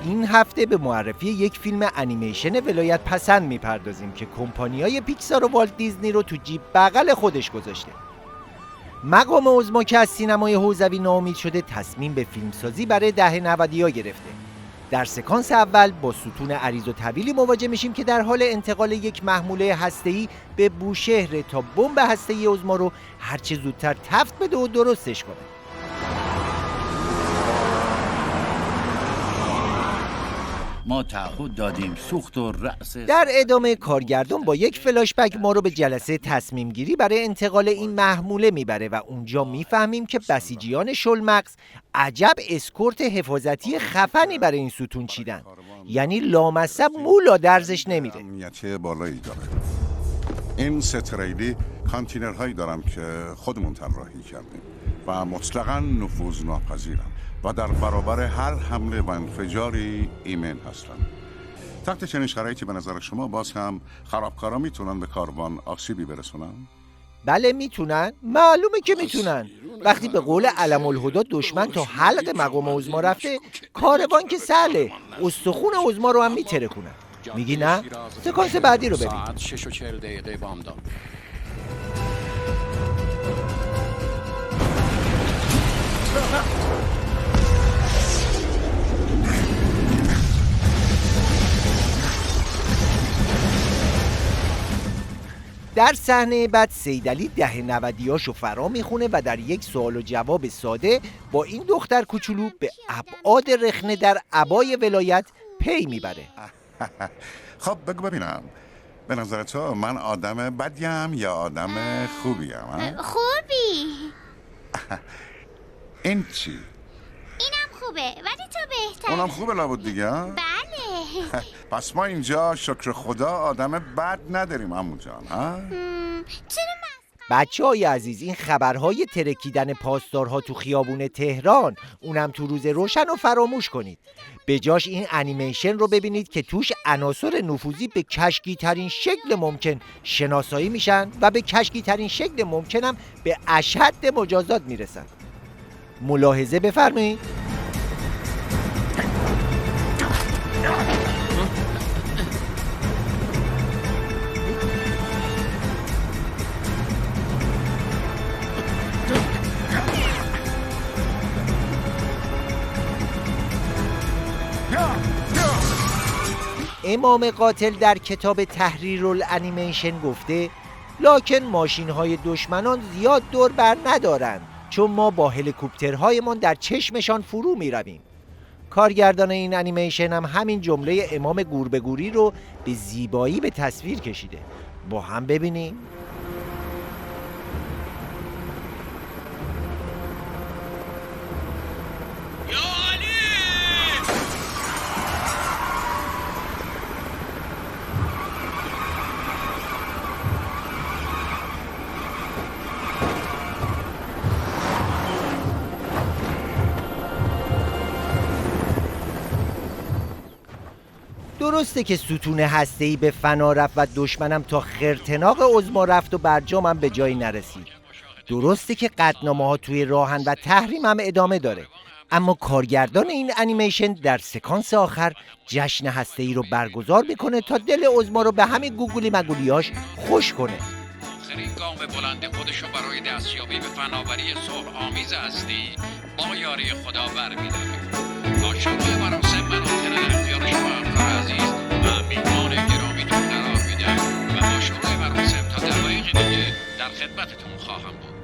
این هفته به معرفی یک فیلم انیمیشن ولایت پسند میپردازیم که کمپانیای پیکسار و والت دیزنی رو تو جیب بغل خودش گذاشته. مقام عظما که از سینمای حوزوی ناامید شده تصمیم به فیلمسازی برای دهه 90 گرفته. در سکانس اول با ستون عریض و طویلی مواجه میشیم که در حال انتقال یک محموله هسته‌ای به بوشهر تا بمب هسته‌ای عظما رو هرچه زودتر تفت بده و درستش کنه. ما تعهد دادیم سوخت و رأس. در ادامه کارگردان با یک فلاشبک ما رو به جلسه تصمیم گیری برای انتقال این محموله میبره و اونجا میفهمیم که بسیجیان شلمغز عجب اسکورت حفاظتی خفنی برای این ستون چیدن. یعنی لامصب مولا درزش نمیره. امنیتی بالایی داره. این ستریلی کانتینرهایی دارم که خودمون طراحی کردیم و مطلقاً نفوذ ناپذیرن و در برابر هر حمله و انفجاری ایمن هستن. تحت چنین شرایطی به نظر شما باز هم خرابکارا میتونن به کاروان آسیبی برسونن؟ بله میتونن، معلومه که میتونن. وقتی به قول علم الهدی دشمن تا حلق مقام عظما رفته، کاروان که سهله، استخون عظما رو هم میترکونن. میگی نه؟ سکانس بعدی رو ببین. ساعت 6:40 بامداد. در صحنه بعد سیدعلی دهه 90 فرا میخونه و در یک سوال و جواب ساده با این دختر کوچولو به ابعاد رخنه در عبای ولایت پی میبره. خب بگو ببینم، به نظر تو من آدم بدیم یا آدم خوبیم؟ خوبی. این چی؟ اینم خوبه ولی تو بهتر. اونم خوبه لابد دیگه؟ بله. پس ما اینجا شکر خدا آدم بد نداریم عمو جان. چرا بچه‌های عزیز، این خبرهای ترکیدن پاسدارها تو خیابون تهران، اونم تو روز روشن رو فراموش کنید. به جاش این انیمیشن رو ببینید که توش عناصر نفوذی به کشکی ترین شکل ممکن شناسایی میشن و به کشکی ترین شکل ممکنم به اشد مجازات میرسن. ملاحظه بفرمایید. امام قاتل در کتاب تحریرالانیمیشن گفته لکن ماشین‌های دشمنان زیاد دور بر ندارند، چون ما با هلیکوپترهایمان در چشمشان فرو می‌رویم. کارگردان این انیمیشن هم همین جمله امام گوربگوری رو به زیبایی به تصویر کشیده. با هم ببینیم. درسته که ستون هسته‌ای به فنا رفت و دشمنم تا خرطناق عظما رفت و برجامم به جایی نرسید. درسته که قطعنامه‌ها توی راهن و تحریم هم ادامه داره. اما کارگردان این انیمیشن در سکانس آخر جشن هسته‌ای رو برگزار میکنه تا دل عظما رو به همین گوگولی مگولیاش خوش کنه. آخرین گام بلند خودش رو برای دستیابی به فناوری صلح آمیز هستی با یاری خدا برمی‌داره. تا شروع مراسم مناطق در اختیار شما همکار عزیز و میهمان گرامیتون قرار میدم و با شروع مراسم تا دقایقی دیگه در خدمتتون خواهم بود.